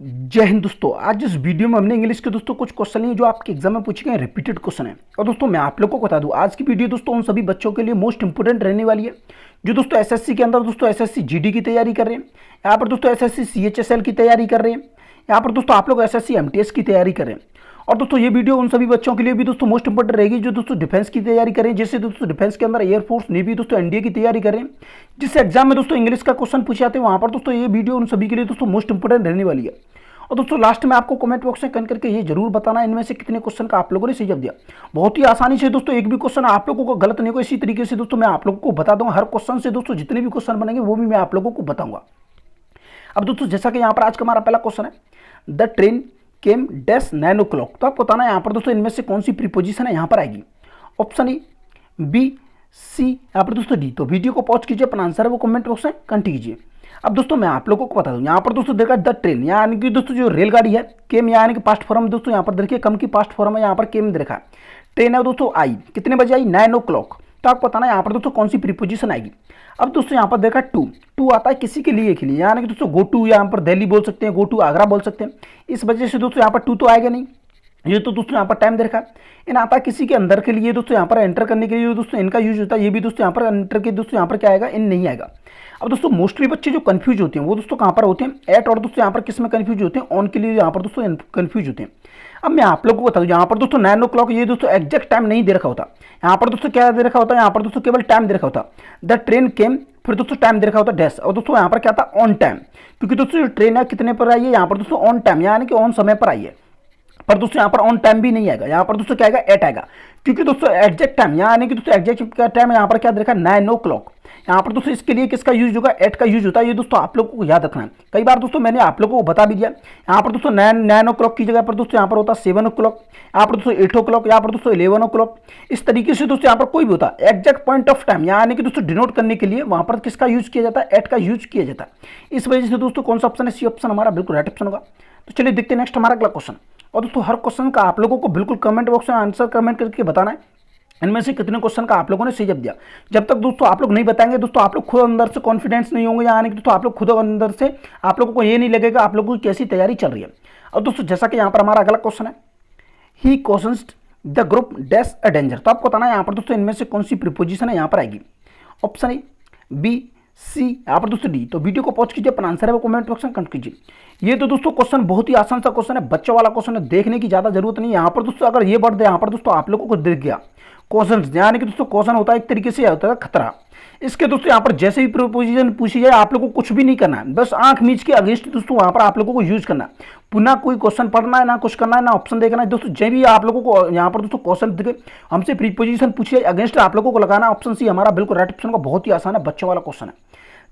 जय हिंद दोस्तों। आज इस वीडियो में हमने इंग्लिश के दोस्तों कुछ क्वेश्चन हैं जो आपके एग्जाम में पूछे गए रिपीटेड क्वेश्चन है। और दोस्तों मैं आप लोगों को बता दूं, आज की वीडियो दोस्तों उन सभी बच्चों के लिए मोस्ट इंपोर्टेंट रहने वाली है जो दोस्तों एसएससी के अंदर दोस्तों एसएससी जीडी की तैयारी कर रहे हैं, यहाँ पर दोस्तों एसएससी सीएचएसएल की तैयारी कर रहे हैं, यहाँ पर दोस्तों आप लोग एसएससी एमटीएस की तैयारी कर रहे हैं। और दोस्तों ये वीडियो उन सभी बच्चों के लिए भी दोस्तों मोस्ट इंपोर्टेंट रहेगी जो दोस्तों डिफेंस की तैयारी करें, जैसे दोस्तों डिफेंस के अंदर एयरफोर्स नेवी दोस्तों एनडीए की तैयारी करें, जिससे एग्जाम में दोस्तों इंग्लिश का क्वेश्चन पूछे जाते हैं। वहां पर दोस्तों ये वीडियो उन सभी के लिए दोस्तों मोस्ट इंपोर्टेंट रहने वाली है। और दोस्तों लास्ट में आपको कमेंट बॉक्स में करके ये जरूर बताना इनमें से कितने क्वेश्चन का आप लोगों ने सही जवाब दिया। बहुत ही आसानी से दोस्तों एक भी क्वेश्चन आप लोगों को गलत नहीं होगा। इसी तरीके से दोस्तों मैं आप लोगों को बता दूंगा, हर क्वेश्चन से दोस्तों जितने भी क्वेश्चन बनेंगे वो भी मैं आप लोगों को बताऊंगा। अब दोस्तों जैसा कि यहाँ पर आज का हमारा पहला क्वेश्चन है, the train came dash 9 o'clock। तो आपको बताना है यहाँ पर दोस्तों इनमें से कौन सी प्रीपोजिशन है यहाँ पर आएगी। ऑप्शन ए, बी, सी, यहाँ पर दोस्तों डी। तो वीडियो को पॉज कीजिए, अपना आंसर है वो कमेंट बॉक्स में कमेंट कीजिए। अब दोस्तों मैं आप लोगों को बता दूं, यहाँ पर दोस्तों देखा द ट्रेन यानी कि दोस्तों जो रेलगाड़ी है, केम यानी कि पास्ट फॉर्म दोस्तों यहाँ पर देखिए, कम की पास्ट फॉर्म है, यहाँ पर केम देखा। ट्रेन है दोस्तों आई, कितने बजे आई, 9 o'clock। तो आपको बताना है यहाँ पर दोस्तों कौन सी प्रीपोजिशन आएगी। अब दोस्तों यहाँ पर देखा टू आता है किसी के लिए यानी कि दोस्तों गो टू, यहाँ पर दिल्ली बोल सकते हैं, गो टू आगरा बोल सकते हैं। इस वजह से दोस्तों यहाँ पर टू तो आएगा नहीं। ये तो दोस्तों यहाँ पर टाइम दे रखा है। इन आता है किसी के अंदर के लिए दोस्तों यहाँ पर एंटर करने के लिए दोस्तों इनका यूज होता है। ये भी दोस्तों यहाँ पर एंटर के दोस्तों यहाँ पर क्या आएगा, इन नहीं आएगा। अब दोस्तों मोस्टली बच्चे जो कंफ्यूज होते हैं वो दोस्तों कहाँ पर होते हैं, एट, और दोस्तों यहाँ पर किस में कंफ्यूज होते हैं, ऑन के लिए यहाँ पर दोस्तों कंफ्यूज होते हैं। अब मैं आप लोगों को बता दूं, यहाँ पर दोस्तों 9 o'clock ये दोस्तों एग्जैक्ट टाइम नहीं दे रखा होता। यहाँ पर दोस्तों क्या दे रखा होता है, यहाँ पर दोस्तों केवल टाइम दे रखा होता। द ट्रेन केम, फिर दोस्तों टाइम दे रखा होता डैश, और दोस्तों यहाँ पर क्या था, ऑन टाइम। क्योंकि दोस्तों जो ट्रेन है कितने पर आई है, यहाँ पर दोस्तों ऑन टाइम यानी कि ऑन समय पर आई है। पर दोस्तों यहाँ पर ऑन टाइम भी नहीं आएगा, यहाँ पर दोस्तों क्या आएगा, एट आएगा। क्योंकि दोस्तों एग्जैक्ट टाइम यानी कि दोस्तों एग्जैक्ट का टाइम यहाँ पर क्या देखा, 9 o'clock। यहाँ पर दोस्तों इसके लिए किसका यूज होगा, एट का यूज होता है। ये दोस्तों आप लोगों को याद रखना है। कई बार दोस्तों मैंने आप लोगों को बता भी दिया। यहाँ पर दोस्तों 9 o'clock की जगह पर दोस्तों यहाँ पर होता है 7 o'clock, यहाँ पर दोस्तों 8 o'clock, यहाँ पर दोस्तों 11 o'clock। इस तरीके से दोस्तों यहाँ पर कोई भी होता है एग्जैक्ट पॉइंट ऑफ टाइम यानी कि दोस्तों डिनोट करने के लिए वहाँ पर किसका यूज किया जाता है, एट का यूज किया जाता है। इस वजह से दोस्तों कौन सा ऑप्शन है, सी ऑप्शन हमारा बिल्कुल राइट ऑप्शन होगा। तो चलिए देखते हैं नेक्स्ट हमारा अगला क्वेश्चन। और दोस्तों हर क्वेश्चन का आप लोगों को बिल्कुल कमेंट बॉक्स में आंसर कमेंट करके बताना है इनमें से कितने क्वेश्चन का आप लोगों ने सही जवाब दिया। जब तक दोस्तों आप लोग नहीं बताएंगे दोस्तों आप लोग खुद अंदर से कॉन्फिडेंस नहीं होंगे, यानी कि दोस्तों आप लोग खुद अंदर से आप लोगों को ये नहीं लगेगा आप लोगों की कैसी तैयारी चल रही है। और दोस्तों जैसा कि यहाँ पर हमारा अगला क्वेश्चन है, he questions the group dash a danger. तो आपको बताना है यहाँ पर दोस्तों इनमें से कौन सी प्रीपोजिशन है यहाँ पर आएगी। ऑप्शन ए, बी, सी, यहाँ पर दोस्तों डी। तो वीडियो को पॉज कीजिए, अपना आंसर है वो कमेंट बॉक्स में कमेंट कीजिए। ये तो दोस्तों क्वेश्चन बहुत ही आसान सा क्वेश्चन है, बच्चों वाला क्वेश्चन है, देखने की ज्यादा जरूरत नहीं है। यहाँ पर दोस्तों अगर ये वर्ड दे यहाँ पर दोस्तों आप लोगों को दिख गया क्वेश्चन, यानी कि दोस्तों क्वेश्चन होता है एक तरीके से होता है खतरा। इसके दोस्तों यहाँ पर जैसे भी प्रोपोजिशन पूछी जाए आप लोगों को कुछ भी नहीं करना है, बस आंख मीच के अगेंस्ट दोस्तों वहां पर आप लोगों को यूज करना है। पुनः कोई क्वेश्चन पढ़ना है ना कुछ करना है ना ऑप्शन देखना है दोस्तों। जब भी आप लोगों को यहाँ पर दोस्तों क्वेश्चन दिखे हमसे प्रीपोजिशन पूछिए अगेंस्ट आप लोगों को लगाना। ऑप्शन सी हमारा बिल्कुल राइट ऑप्शन का, बहुत ही आसान है, बच्चों वाला क्वेश्चन है।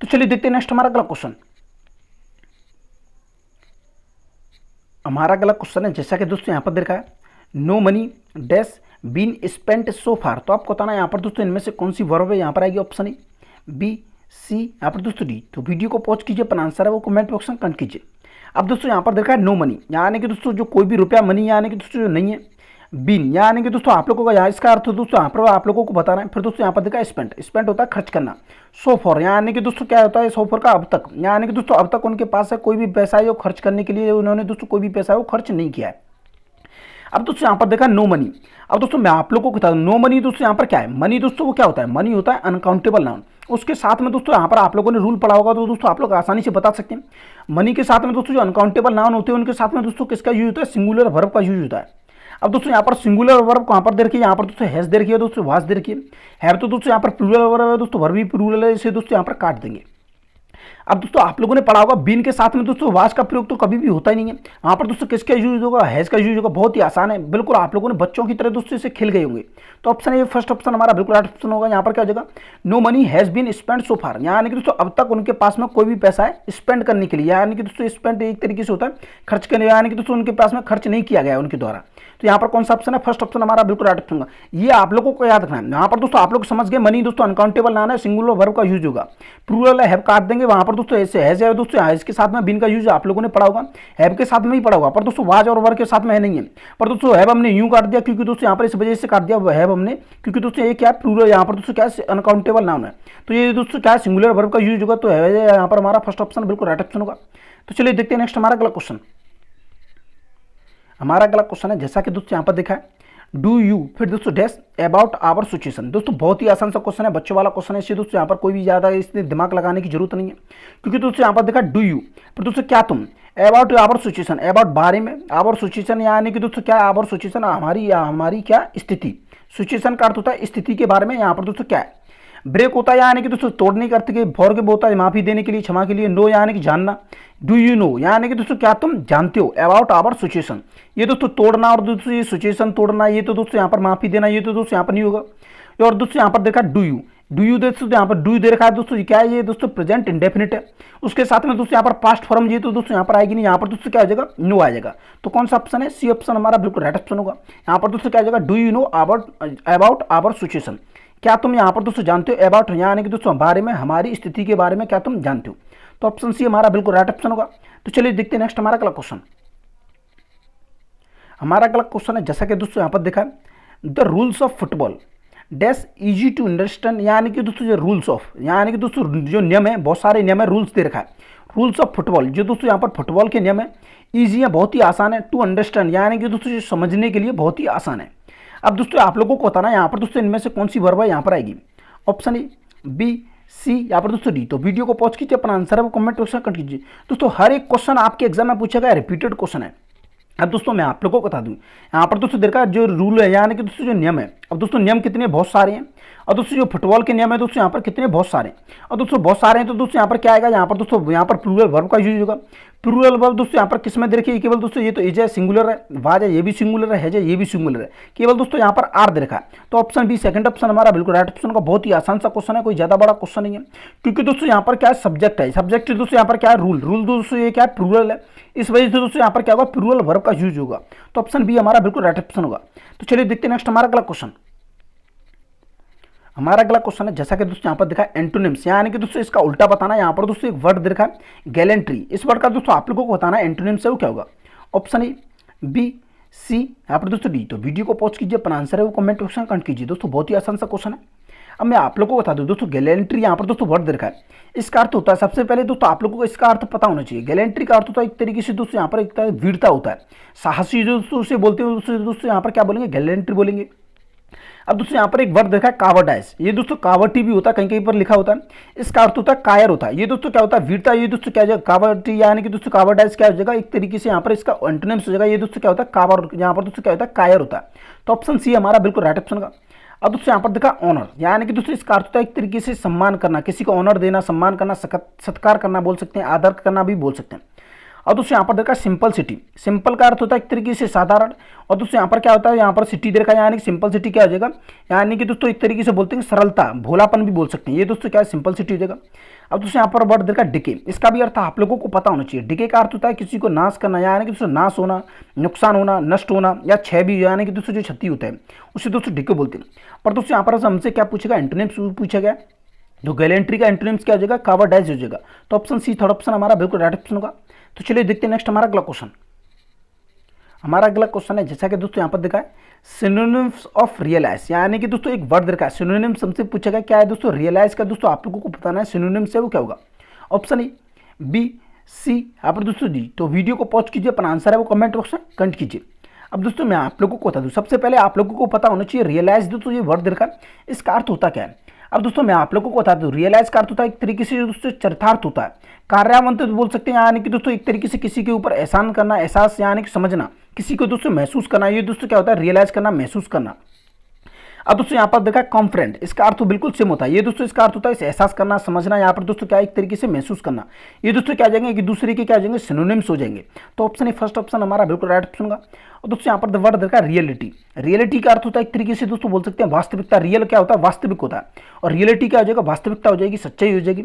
तो चलिए देखते हैं नेक्स्ट हमारा अगला क्वेश्चन। हमारा अगला क्वेश्चन है जैसा कि दोस्तों यहाँ पर देखा है, no money dash been spent so far. तो आपको बताना है यहाँ पर दोस्तों इनमें से कौन सी वर्ब है यहाँ पर आएगी। ऑप्शन ए, बी, सी, यहाँ पर दोस्तों डी। तो वीडियो को पॉज कीजिए, अपना आंसर है वो कमेंट बॉक्स में कमेंट कीजिए। अब दोस्तों यहाँ पर देखा है नो मनी यानी कि दोस्तों जो कोई भी रुपया, मनी यानी कि दोस्तों जो नहीं है, बीन यानी कि दोस्तों आप लोगों का यहाँ इसका अर्थ दोस्तों यहाँ पर आप लोगों को बताना है। फिर दोस्तों यहाँ पर देखा स्पेंट, स्पेंट होता है खर्च करना। सो फॉर यानी कि दोस्तों क्या होता है, सो फॉर का अब तक, यानी कि दोस्तों अब तक उनके पास है कोई भी पैसा है जो खर्च करने के लिए उन्होंने दोस्तों कोई भी पैसा है वो खर्च नहीं किया है। अब दोस्तों यहाँ पर देखा नो मनी। अब दोस्तों मैं आप लोगों को बता दूं, नो मनी दोस्तों यहाँ पर क्या है, मनी दोस्तों वो क्या होता है, मनी होता है अनकाउंटेबल नाउन। उसके साथ में दोस्तों यहाँ पर आप लोगों ने रूल पढ़ा होगा तो दोस्तों आप लोग आसानी से बता सकते हैं। मनी के साथ में दोस्तों जो अनकाउंटेबल नाउन होते हैं उनके साथ में दोस्तों किसका यूज होता है, सिंगुलर वर्ब का यूज होता है। अब दोस्तों यहाँ पर सिंगुलर वर्ब कहाँ पर दे रखी है, यहाँ पर दोस्तों हैज दे रखी है, दोस्तों वाज दे रखी है तो दोस्तों यहाँ पर प्लूरल वर्ब है दोस्तों, वर्ब भी प्लूरल है, इसे दोस्तों यहाँ पर काट देंगे। अब दोस्तों आप लोगों ने पढ़ा होगा बीन के साथ में दोस्तों वाज का प्रयोग तो कभी भी होता ही नहीं है। यहाँ पर दोस्तों किसका यूज होगा, हैज का यूज होगा। बहुत ही आसान है, बिल्कुल आप लोगों ने बच्चों की तरह दोस्तों इसे खेल गए होंगे। तो ऑप्शन ये फर्स्ट ऑप्शन हमारा बिल्कुल राइट ऑप्शन होगा। यहाँ पर क्या हो जाएगा, no money has been spend so far, यानी कि दोस्तों अब तक उनके पास में कोई भी पैसा है स्पेंड करने के लिए, यानी कि दोस्तों स्पेंड एक तरीके से होता है खर्च करने, यानी कि दोस्तों उनके पास में खर्च नहीं किया गया उनके द्वारा। तो यहाँ पर कौन सा ऑप्शन है, फर्स्ट ऑप्शन हमारा बिल्कुल राइट ऑप्शन होगा। ये आप लोगों को याद रखना है। यहाँ पर दोस्तों आप लोग समझ गए मनी दोस्तों अनकाउंटेबल नाउन है, सिंगुलर वर्ब का यूज होगा। प्लूरल है हैव काट देंगे, वहां पर दोस्तों ऐसे हैज है दोस्तों, हैज के साथ में बिन का यूज आप लोगों ने पढ़ा होगा, हैव के साथ में ही पढ़ा होगा। पर दोस्तों वाज और वर्ब के साथ में है नहीं है। पर दोस्तों हैव हमने यूं काट दिया क्योंकि दोस्तों यहाँ पर इस वजह से काट दिया हैव हमने, क्योंकि दोस्तों ये क्या है प्लूरल, यहाँ पर दोस्तों क्या है अनकाउंटेबल नाउन है। तो ये दोस्तों क्या है सिंगुलर वर्ब का यूज होगा। तो है यहाँ पर हमारा फर्स्ट ऑप्शन बिल्कुल राइट ऑप्शन होगा। तो चलिए देखते हैं नेक्स्ट हमारा अगला क्वेश्चन। हमारा अगला क्वेश्चन है, जैसा कि दोस्तों यहाँ पर देखा है, डू यू फिर दोस्तों डैश अबाउट आवर सिचुएशन। दोस्तों बहुत ही आसान सा क्वेश्चन है, बच्चों वाला क्वेश्चन है, इससे दोस्तों यहाँ पर कोई भी ज़्यादा इसमें दिमाग लगाने की जरूरत नहीं है, क्योंकि दोस्तों यहाँ पर देखा डू यू फिर दोस्तों क्या तुम, अबाउट आवर सिचुएशन, अबाउट बारे में, आवर सिचुएशन यानी कि दोस्तों क्या आवर सिचुएशन हमारी क्या स्थिति, सिचुएशन का अर्थ होता है स्थिति के बारे में, यहाँ पर दोस्तों क्या है, ब्रेक होता है यानी कि दोस्तों तोड़ने के अर्थ के, फॉरगिव होता है माफी देने के लिए, क्षमा के लिए, नो यानी कि जानना, डू यू नो यानी कि दोस्तों क्या तुम जानते हो, अबाउट आवर सिचुएशन, ये दोस्तों तोड़ना और दोस्तों ये सिचुएशन तोड़ना, ये तो दोस्तों यहाँ पर माफी देना, ये तो दोस्तों यहाँ पर नहीं होगा। और दोस्तों यहाँ पर देखा डू यू, डू यू दोस्तों यहाँ पर डू यू दे रखा है दोस्तों, ये क्या है, ये दोस्तों प्रेजेंट इंडेफिनिट है, उसके साथ में दोस्तों यहाँ पर पास्ट फॉर्म, ये तो दोस्तों यहाँ पर आएगी नहीं, यहाँ पर दोस्तों क्या आ जाएगा, नो आ जाएगा। तो कौन सा ऑप्शन है, सी ऑप्शन हमारा बिल्कुल राइट ऑप्शन होगा। यहाँ पर दोस्तों क्या आ जाएगा, do you know about our situation, क्या तुम यहाँ पर दोस्तों जानते हो, अबाउट यानी कि दोस्तों बारे में, हमारी स्थिति के बारे में क्या तुम जानते हो, तो ऑप्शन सी हमारा बिल्कुल राइट ऑप्शन होगा। तो चलिए देखते हैं नेक्स्ट हमारा अगला क्वेश्चन। हमारा अगला क्वेश्चन है, जैसा कि दोस्तों यहाँ पर देखा है, the rules of football dash easy to understand, यानी कि दोस्तों जो रूल्स ऑफ यानी कि दोस्तों जो नियम है, बहुत सारे नियम है, रूल्स दे रखा है, रूल्स ऑफ फुटबॉल, जो दोस्तों यहाँ पर फुटबॉल के नियम है, ईजी है, बहुत ही आसान है, टू अंडरस्टैंड यानी कि दोस्तों जो समझने के लिए बहुत ही आसान है। अब दोस्तों आप लोगों को बताना है यहाँ पर दोस्तों इनमें से कौन सी वर्ब है यहाँ पर आएगी, ऑप्शन ए, बी, सी, यहाँ पर दोस्तों डी। तो वीडियो को पॉज कीजिए, अपना आंसर है वो कमेंट सेक्शन कर कीजिए। दोस्तों हर एक क्वेश्चन आपके एग्जाम में पूछा गया रिपीटेड क्वेश्चन है। अब दोस्तों मैं आप लोगों को बता दूं, यहाँ पर दोस्तों देखा जो रूल है यानी कि दोस्तों जो नियम है, अब दोस्तों नियम कितने बहुत सारे हैं, और दोस्तों जो फुटबॉल के नियम है दोस्तों यहाँ पर कितने बहुत सारे हैं, और दोस्तों बहुत सारे हैं, तो दोस्तों यहाँ पर क्या आएगा, यहाँ पर दोस्तों यहाँ पर प्लूरल वर्ब का यूज होगा। प्लूरल वर्ब दोस्तों यहाँ पर किस में देखिए, केवल दोस्तों ये तो एज है सिंगुलर है, वाज है ये भी सिंगुलर है ये भी सिंगुलर है, केवल दोस्तों यहाँ पर आर दे रखा है। तो ऑप्शन बी सेकंड ऑप्शन हमारा बिल्कुल राइट ऑप्शन का, बहुत ही आसान सा क्वेश्चन है, कोई ज्यादा बड़ा क्वेश्चन नहीं है, क्योंकि दोस्तों यहाँ पर क्या है, सब्जेक्ट है, सब्जेक्ट दोस्तों यहाँ पर क्या है, रूल, रूल दोस्तों ये क्या है, प्लूरल है, इस वजह से दोस्तों यहाँ पर क्या होगा, प्लूरल वर्ब का यूज होगा। तो ऑप्शन बी हमारा बिल्कुल राइट ऑप्शन होगा। तो चलिए देखते हैं नेक्स्ट हमारा अगला क्वेश्चन। हमारा अगला क्वेश्चन है, जैसा कि दोस्तों यहाँ पर देखा है एंटोनिम्स, यानी कि दोस्तों इसका उल्टा बताना है। यहाँ पर दोस्तों एक वर्ड देखा है गैलेंट्री, इस वर्ड का दोस्तों आप लोगों को बताना है एंटोनिम्स है वो क्या होगा, ऑप्शन ए, बी, सी, यहाँ पर दोस्तों डी। तो वीडियो को पॉज कीजिए, अपना आंसर है वो कमेंट सेक्शन कमेंट कीजिए। दोस्तों बहुत ही आसान सा क्वेश्चन है। अब मैं आप लोगों को बता दूं दोस्तों, गैलेंट्री यहाँ पर दोस्तों वर्ड देखा है, इसका अर्थ होता है, सबसे पहले दोस्तों आप लोगों को इसका अर्थ पता होना चाहिए। गैलेंट्री का अर्थ होता है एक तरीके से दोस्तों यहाँ पर एक वीरता होता है, साहसी जो दोस्तों उसे बोलते हैं दोस्तों यहाँ पर क्या बोलेंगे, गैलेंट्री बोलेंगे। अब दोस्तों यहाँ पर एक वर्ड देखा है कावर्डाइज, ये दोस्तों कावर्टी भी होता है, कहीं कहीं पर लिखा होता है, इसका अर्थ होता है कायर होता है। ये दोस्तों क्या होता है, वीरता, ये दोस्तों क्या हो जाएगा, कावर्टी यानी कि दोस्तों कावर्डाइज क्या हो जाएगा, एक तरीके से यहाँ पर इसका एंटोनिम्स हो जाएगा, ये दोस्तों क्या होता है कावर, यहाँ पर दोस्तों क्या होता है कायर होता है। तो ऑप्शन सी हमारा बिल्कुल राइट ऑप्शन का। अब दोस्तों यहाँ पर देखा ऑनर, यानी कि दोस्तों इसका अर्थ होता है एक तरीके से सम्मान करना, किसी को ऑनर देना, सम्मान करना, सत्कार करना बोल सकते हैं, आदर करना भी बोल सकते हैं। और दोस्तों यहाँ पर देखा सिंपल सिटी, सिंपल का अर्थ होता है एक तरीके से साधारण, और दोस्तों यहाँ पर क्या होता है, यहाँ पर सिटी देखा यानी कि सिंपल सिटी क्या हो जाएगा, यानी कि दोस्तों एक तरीके से बोलते हैं सरलता, भोलापन भी बोल सकते हैं, ये दोस्तों क्या है सिंपल सिटी हो जाएगा। अब दोस्तों यहाँ पर वर्ड देखा डिके, इसका भी अर्थ आप लोगों को पता होना चाहिए। डिके का अर्थ होता है किसी को नाश करना, यानी कि दोस्तों नाश होना, नुकसान होना, नष्ट होना, या क्षय भी, यानी कि दोस्तों जो क्षति होता है उसे दोस्तों डिके बोलते हैं। पर दोस्तों यहाँ पर हमसे क्या पूछेगा, एंटोनिम्स पूछा गया, तो गैलेंट्री का एंटोनिम्स क्या हो जाएगा, कावर्डाइज हो जाएगा। तो ऑप्शन सी थर्ड ऑप्शन हमारा बिल्कुल राइट ऑप्शन होगा। तो चलिए देखते हैं नेक्स्ट हमारा अगला क्वेश्चन। हमारा अगला क्वेश्चन है, जैसा कि दोस्तों यहाँ पर देखा है सिनोनिम्स ऑफ रियलाइज, यानी कि दोस्तों एक वर्ड देखा है सिनोनिम्स, हमसे पूछा गया क्या है दोस्तों, रियलाइज का दोस्तों आप लोगों को बताना है सिनोनिम्स है वो क्या होगा, ऑप्शन ए, बी, सी, यहाँ पर दोस्तों डी। तो वीडियो को पॉज कीजिए, अपना आंसर है वो कमेंट बॉक्स में कमेंट कीजिए। अब दोस्तों मैं आप लोगों को बता दूं, सबसे पहले आप लोगों को पता होना चाहिए रियलाइज दोस्तों ये वर्ड देखा इसका अर्थ होता क्या है। अब दोस्तों मैं आप लोगों को बता दूं, रियलाइज का अर्थ होता है एक तरीके से दोस्तों चरितार्थ होता है, कार्यान्वित बोल सकते हैं, यानी कि दोस्तों एक तरीके से किसी के ऊपर एहसान करना, एहसास यानी कि समझना, किसी को दोस्तों महसूस करना, ये दोस्तों क्या होता है रियलाइज करना, महसूस करना। अब दोस्तों यहाँ पर देखा कॉन्फ्रेंड, इसका अर्थ बिल्कुल सेम होता है, ये दोस्तों इसका अर्थ होता है इस एहसास करना, समझना, यहाँ पर दोस्तों क्या एक तरीके से महसूस करना, ये दोस्तों क्या जाएंगे कि दूसरे के क्या जाएंगे सिनोनिम्स हो जाएंगे। तो ऑप्शन ए फर्स्ट ऑप्शन हमारा बिल्कुल राइट ऑप्शन होगा। और दोस्तों यहाँ पर वर्ड देखा रियलिटी, रियलिटी का अर्थ होता है एक तरीके से दोस्तों बोल सकते हैं वास्तविकता, रियल क्या होता है वास्तविक होता है, और रियलिटी क्या हो जाएगा वास्तविकता हो जाएगी, सच्चाई हो जाएगी।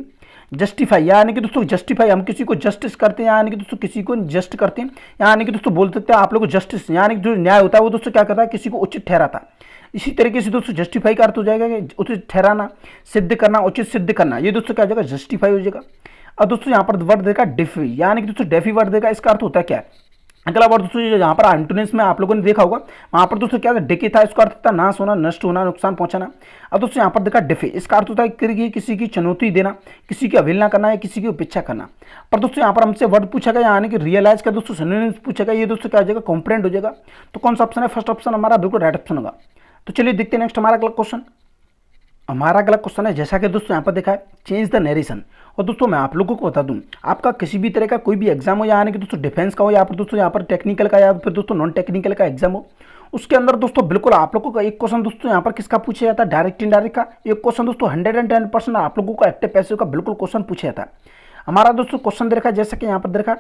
जस्टिफाई यानी कि दोस्तों जस्टिफाई, हम किसी को जस्टिस करते हैं, यानी कि दोस्तों किसी को जस्ट करते हैं, यानी कि दोस्तों बोल सकते हैं आप लोग को जस्टिस, यानी कि जो न्याय होता है वो दोस्तों क्या करता है किसी को उचित ठहराता है। इसी तरीके से दोस्तों जस्टिफाई का अर्थ हो जाएगा कि उचित ठहराना, सिद्ध करना, उचित सिद्ध करना, ये दोस्तों क्या हो जाएगा जस्टिफाई हो जाएगा। और दोस्तों यहाँ पर वर्ड देखा डेफी, यानी कि दोस्तों डेफी वर्ड देखा, इसका अर्थ होता है क्या है, अगला वर्ड दोस्तों यहाँ पर एंटोनिम्स में आप लोगों ने देखा होगा, वहाँ पर दोस्तों क्या था, डिके था, इसका अर्थ था नाश होना, नष्ट होना, नुकसान पहुंचाना। अब दोस्तों यहाँ पर देखा डिफे, इसका अर्थ होता है कि किसी की चुनौती देना, किसी की अवहेलना करना या किसी की उपेक्षा करना। पर दोस्तों यहाँ पर हमसे वर्ड पूछा गया, यानी कि रियलाइज का दोस्तों सिनोनिम्स पूछा गया, ये दोस्तों क्या हो जाएगा, कॉम्प्रेंड हो जाएगा। तो कौन सा ऑप्शन है, फर्स्ट ऑप्शन हमारा बिल्कुल राइट ऑप्शन होगा। तो चलिए देखते हैं नेक्स्ट हमारा अगला क्वेश्चन। हमारा अगला क्वेश्चन है, जैसा कि दोस्तों यहाँ पर देखा है, चेंज द नरेशन। और दोस्तों मैं आप लोगों को बता दूं, आपका किसी भी तरह का कोई भी एग्जाम हो, यानी कि दोस्तों डिफेंस का हो, या फिर दोस्तों यहाँ पर टेक्निकल का, या फिर दोस्तों नॉन टेक्निकल का एग्जाम हो, उसके अंदर दोस्तों बिल्कुल आप लोगों का एक क्वेश्चन दोस्तों यहाँ पर किसका पूछा जाता है, डायरेक्ट इनडायरेक्ट का। एक क्वेश्चन दोस्तों 110% आप लोगों का एक्टिव पैसिव का बिल्कुल क्वेश्चन पूछा जाता है। हमारा दोस्तों क्वेश्चन देखा जैसे कि यहाँ पर देखा,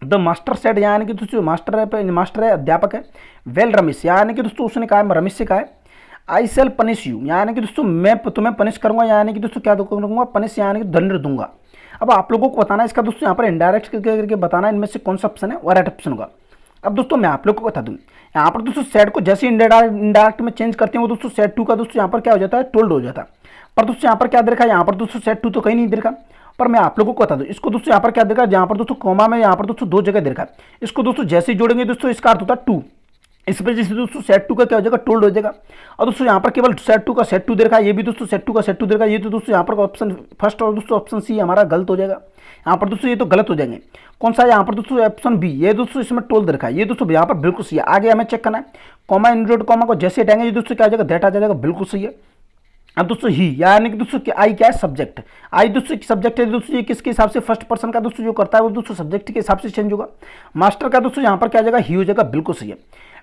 द मास्टर सेड, यानी कि दोस्तों मास्टर है अध्यापक है, वेल रमेश, यानी कि दोस्तों उसने कहा, रमेश से कहा है, आई सेल पनिश यू, यानी कि दोस्तों मैं तुम्हें पनिश करूंगा, यानी कि दोस्तों क्या करूंगा, पनिश यानी कि दंड दूंगा। अब आप लोगों को बताना है इसका दोस्तों यहाँ पर इनडायरेक्ट करके बताना है, इनमें से कौन सा ऑप्शन है वो राइट ऑप्शन होगा। अब दोस्तों मैं आप लोगों को बता दूं, यहाँ पर दोस्तों सेट को जैसे इनडायरेक्ट में चेंज करते हैं वो दोस्तों सेट टू का दोस्तों यहाँ पर क्या हो जाता है, टोल्ड हो जाता है। पर दोस्तों यहाँ पर क्या देखा, यहाँ पर दोस्तों सेट टू तो कहीं नहीं देखा। पर मैं आप लोगों को बता दूं, इसको दोस्तों यहाँ पर क्या देखा, यहाँ पर दोस्तों कॉमा में यहाँ पर दोस्तों दो जगह देखा, इसको दोस्तों जैसे ही जोड़ेंगे दोस्तों इसका अर्थ होता है टू, इस वजह से दोस्तों सेट टू का क्या हो जाएगा, टोल्ड हो जाएगा। और दोस्तों यहाँ पर केवल सेट टू का सेट टू दे रखा है, ये भी दोस्तों सेट टू का सेट टू दे रखा है, ये तो दोस्तों यहाँ पर ऑप्शन फर्स्ट और दोस्तों ऑप्शन सी हमारा गलत हो जाएगा। यहाँ पर दोस्तों ये तो गलत हो जाएंगे। कौन सा है यहाँ पर दोस्तों, ऑप्शन बी, ये दोस्तों इसमें टोल दे रखा है, ये दोस्तों यहाँ पर बिल्कुल सही है। आगे हमें चेक करना है, कॉमा इंक्लूड कॉमा को जैसे हटाएंगे ये दोस्तों क्या आ जाएगा, दैट आ जाएगा, बिल्कुल सही है। अब दोस्तों ही, यानी कि दोस्तों आई क्या है, सब्जेक्ट। आई दोस्तों सब्जेक्ट है दोस्तों, ये किसके हिसाब से, फर्स्ट पर्सन का दोस्तों जो करता है वो दोस्तों सब्जेक्ट के हिसाब से चेंज होगा। मास्टर का दोस्तों यहाँ पर क्या जाएगा, ही हो जाएगा, बिल्कुल सही है।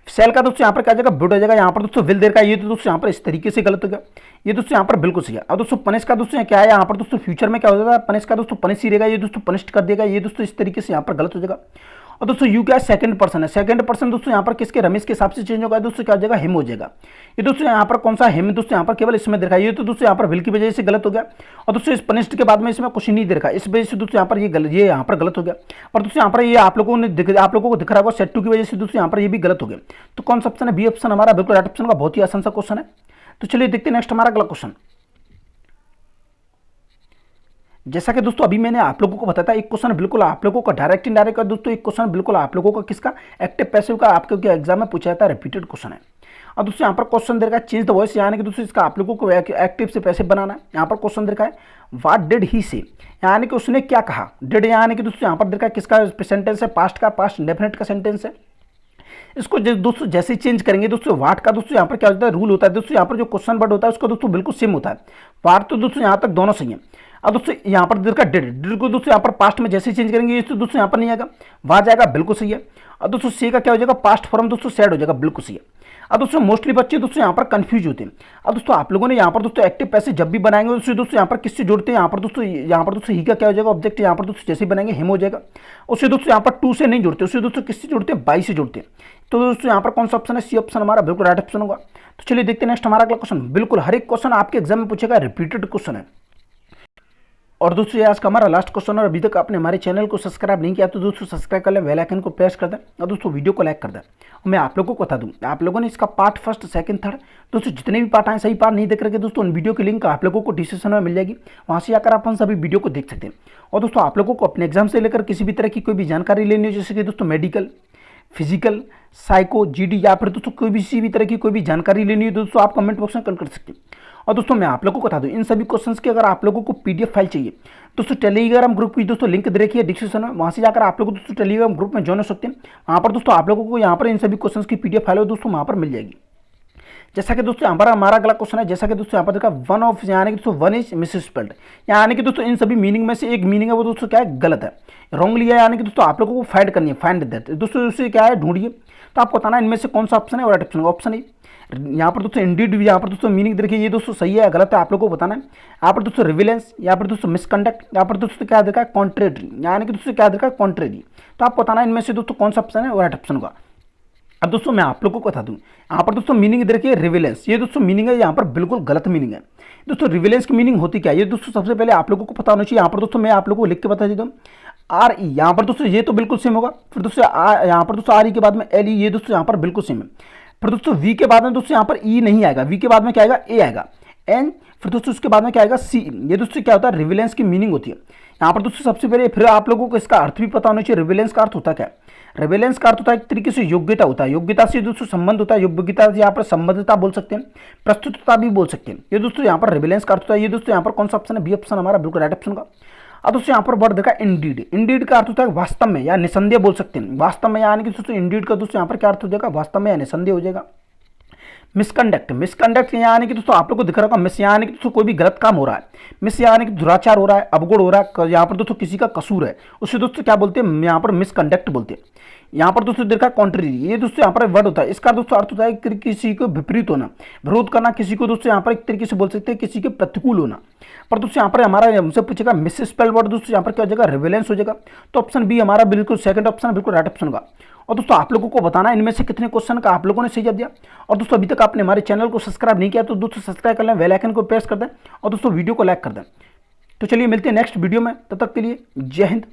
सेल का दोस्तों यहाँ पर क्या जाएगा, बुड हो जाएगा, यहाँ पर दोस्तों विल देर का, ये तो दोस्तों यहाँ पर इस तरीके से गलत हो गया, ये दोस्तों यहाँ पर बिल्कुल सही है। अब दोस्तों पनिश का दोस्तों क्या है, यहाँ पर दोस्तों फ्यूचर में क्या हो जाएगा, पनिश का दोस्तों पनिश ही रहेगा, ये दोस्तों पनिश कर देगा, ये दोस्तों इस तरीके से यहाँ पर गलत हो जाएगा। और दोस्तों यू क्या है, सेकंड पर्सन है, सेकंड पर्सन दोस्तों यहाँ पर किसके, रमेश के हिसाब से चेंज होगा, दोस्तों क्या हो जाएगा, हिम हो जाएगा। ये दोस्तों यहाँ पर कौन सा हिम, दोस्तों यहाँ पर केवल इसमें देखा, ये तो दोस्तों यहाँ पर विल की वजह से गलत हो गया। और दोस्तों इस पनिष्ड के बाद में इसमें कुछ नहीं देखा, इस वजह से दोस्तों यहाँ पर ये यहाँ पर गलत हो गया। और दोस्तों यहाँ पर ये आप लोगों को दिख रहा होगा, सेट टू की वजह से दोस्तों यहाँ पर ये भी गलत हो गया। तो कौन सा ऑप्शन है, बी ऑप्शन हमारा बिल्कुल राइट ऑप्शन का, बहुत ही आसान सा क्वेश्चन है। तो चलिए देखते हैं नेक्स्ट हमारा अगला क्वेश्चन। जैसा कि दोस्तों अभी मैंने आप लोगों को बताया था, एक क्वेश्चन बिल्कुल आप लोगों का डायरेक्ट इनडायरेक्ट का, दोस्तों एक क्वेश्चन बिल्कुल आप लोगों का किसका, एक्टिव पैसिव का, आपके एग्जाम में पूछा जाता है, रिपीटेड क्वेश्चन है। और दोस्तों यहाँ पर क्वेश्चन दे रखा है, चेंज द वॉइस, यानी कि दोस्तों इसका आप लोगों को एक्टिव से पैसिव बनाना है। यहाँ पर क्वेश्चन दे रखा है, व्हाट डिड ही से, यानी कि उसने क्या कहा। डिड यानी कि दोस्तों यहाँ पर दे रखा है किसका सेंटेंस है, पास्ट का, पास्ट इंडेफिनिट का सेंटेंस है। इसको दोस्तों जैसे ही चेंज करेंगे दोस्तों, वाट का दोस्तों यहाँ पर क्या होता है, रूल होता है दोस्तों, यहाँ पर जो क्वेश्चन वर्ड होता है उसका दोस्तों बिल्कुल सेम होता है। वाट तो दोस्तों यहाँ तक दोनों सही है। अब दोस्तों यहाँ पर देखा डिड को दोस्तों यहाँ पर पास्ट में जैसे ही चेंज करेंगे तो दोस्तों यहाँ पर नहीं आएगा, वहाँ जाएगा, बिल्कुल सही है। और दोस्तों सी का क्या हो जाएगा, पास्ट फॉर्म दोस्तों सैड हो जाएगा, बिल्कुल सही है। अब दोस्तों मोस्टली बच्चे दोस्तों यहाँ पर कंफ्यूज होते हैं। अब दोस्तों आप लोगों ने यहाँ पर दोस्तों एक्टिव पैसिव जब भी बनाएंगे दोस्तों यहाँ पर किससे जोड़ते हैं, यहाँ पर दोस्तों ही का क्या हो जाएगा, ऑब्जेक्ट यहाँ पर दोस्तों जैसे ही बनाएंगे हिम हो जाएगा। उससे दोस्तों यहाँ पर टू से नहीं जोड़ते, उससे दोस्तों किससे जोड़ते हैं, बाई से जोड़ते हैं। तो दोस्तों यहाँ पर कौन सा ऑप्शन है, सी ऑप्शन हमारा बिल्कुल राइट ऑप्शन होगा। तो चलिए देखते हैं नेक्स्ट हमारा अगला क्वेश्चन। बिल्कुल हर एक क्वेश्चन आपके एग्जाम में पूछेगा, रिपीटेड क्वेश्चन है। और दोस्तों ये आज का हमारा लास्ट क्वेश्चन, और अभी तक आपने हमारे चैनल को सब्सक्राइब नहीं किया तो दोस्तों सब्सक्राइब कर लें, बेल आइकन को प्रेस कर दें और दोस्तों वीडियो को लाइक कर दें। और मैं आप लोगों को बता दूं, आप लोगों ने इसका पार्ट फर्स्ट, सेकंड, थर्ड दोस्तों जितने भी पार्ट आए, सही पार्ट नहीं देख रहे दोस्तों, उन वीडियो की लिंक आप लोगों को डिस्क्रिप्शन में मिल जाएगी, वहाँ से आकर आप उन सभी वीडियो को देख सकते हैं। और दोस्तों आप लोगों को अपने एग्जाम से लेकर किसी भी तरह की कोई भी जानकारी लेनी हो, जैसे कि दोस्तों मेडिकल, फिजिकल, साइको, जीडी, या फिर दोस्तों कोई भी किसी भी तरह की कोई भी जानकारी लेनी हो दोस्तों आप कमेंट बॉक्स में कमेंट कर सकते हैं। और दोस्तों मैं आप लोगों को बता दूं, इन सभी क्वेश्चंस की अगर आप लोगों को पीडीएफ फाइल चाहिए दोस्तों, टेलीग्राम ग्रुप की दोस्तों लिंक दे रखी है डिस्क्रिप्शन में, वहाँ से जाकर आप लोग दोस्तों टेलीग्राम ग्रुप में ज्वाइन हो सकते हैं। वहाँ पर दोस्तों आप लोगों को यहाँ पर इन सभी क्वेश्चंस की पीडीएफ फाइल दोस्तों वहाँ पर मिल जाएगी। जैसा कि दोस्तों यहाँ पर हमारा अगला क्वेश्चन है, जैसा कि दोस्तों यहाँ पर देखा, वन ऑफ, यानी कि दोस्तों वन इज मिसस्पेल्ड, यानी कि दोस्तों इन सभी मीनिंग में से एक मीनिंग है वो दोस्तों क्या है, गलत है, रॉन्ग लिया है, यानी कि दोस्तों आप लोगों को फाइंड करनी है, फाइंड दैट दोस्तों उससे क्या है, ढूंढिए। तो आपको बताना इनमें से कौन सा ऑप्शन है, और राइट ऑप्शन ऑप्शन है। यहाँ पर दोस्तों इंडीड, यहाँ पर दोस्तों मीनिंग देखिए, ये दोस्तों सही है गलत है आप लोगों को बताना है। यहाँ पर दोस्तों रिविलेंस, यहाँ पर दोस्तों मिसकंडक्ट, यहाँ पर दोस्तों क्या देखा है, कॉन्ट्रेरी, यानी कि दोस्तों क्या देखा है, कॉन्ट्रेरी। तो आपको बताना है इनमें से दोस्तों कौन सा ऑप्शन है, और राइट ऑप्शन होगा। अब दोस्तों मैं आप लोगों को बता दूं, यहाँ पर दोस्तों मीनिंग देखिए रिविलेंस, ये दोस्तों मीनिंग है यहाँ पर बिल्कुल गलत मीनिंग है। दोस्तों रिविलेंस की मीनिंग होती क्या है, ये दोस्तों सबसे पहले आप लोगों को पता होना चाहिए। यहाँ पर दोस्तों मैं आप लोगों को लिख के बता देता हूँ, आर ई, यहाँ पर दोस्तों ये तो बिल्कुल सेम होगा। फिर दोस्तों यहाँ पर दोस्तों आर ई के बाद में एल ई, ये दोस्तों यहाँ पर बिल्कुल सेम है। फिर दोस्तों वी के बाद में दोस्तों यहाँ पर ई नहीं आएगा, वी के बाद में क्या आएगा, ए आएगा, एन। फिर दोस्तों उसके बाद में क्या आएगा, सी। ये दोस्तों क्या होता है, रिविलेंस की मीनिंग होती है। यहाँ पर दोस्तों सबसे पहले फिर आप लोगों को इसका अर्थ भी पता होना चाहिए। रिवेलेंस का अर्थ होता क्या है? रिवेलेंस का अर्थ होता है एक तरीके से योग्यता होता है, योग्यता से दोस्तों संबंध होता है, योग्यता से यहाँ पर संबद्धता बोल सकते हैं, प्रस्तुतता भी बोल सकते हैं। ये दोस्तों यहाँ पर रिवेलेंस का अर्थ होता है। ये दोस्तों यहाँ पर कौन सा ऑप्शन है? बी ऑप्शन हमारा बिल्कुल राइट ऑप्शन का। अब दोस्तों यहाँ पर वर्ड देखा इंडीड, इंडीड का अर्थ होता है वास्तव में या निसंदेह बोल सकते हैं। वास्तव में यानी कि दोस्तों इंडीड का दोस्तों यहाँ पर क्या अर्थ हो जाएगा? वास्तव में या निसंदेह हो जाएगा। मिसकंडक्ट, मिसकंडक्ट यहाँ आने की दोस्तों आप लोग को दिख रहा होगा, मिस यहाँ आने की दोस्तों कोई भी गलत काम हो रहा है, मिस यहाँ आने की दुराचार हो रहा है, अवगुण हो रहा है, यहाँ पर दोस्तों किसी का कसूर है, उससे दोस्तों क्या बोलते हैं? यहाँ पर मिसकंडक्ट बोलते हैं। यहाँ पर दोस्तों देखा कॉन्ट्री, ये दोस्तों यहाँ पर वर्ड होता है, इसका दोस्तों अर्थ होता है कि किसी को विपरीत होना, विरोध करना, किसी को दोस्तों यहाँ पर एक तरीके से बोल सकते हैं किसी के प्रतिकूल होना। पर दोस्तों यहाँ पर हमारा हमसे पूछेगा मिस स्पेल वर्ड, दोस्तों यहाँ पर क्या हो जाएगा? रिवेलेंस हो जाएगा। तो ऑप्शन बी हमारा बिल्कुल सेकंड ऑप्शन बिल्कुल राइट ऑप्शन का। और दोस्तों आप लोगों को बताना इनमें से कितने क्वेश्चन का आप लोगों ने सही जवाब दिया। और दोस्तों अभी तक आपने हमारे चैनल को सब्सक्राइब नहीं किया तो दोस्तों सब्सक्राइब कर लें, बेल आइकन को प्रेस कर दें और दोस्तों वीडियो को लाइक कर दें। तो चलिए मिलते हैं नेक्स्ट वीडियो में, तब तक के लिए जय हिंद।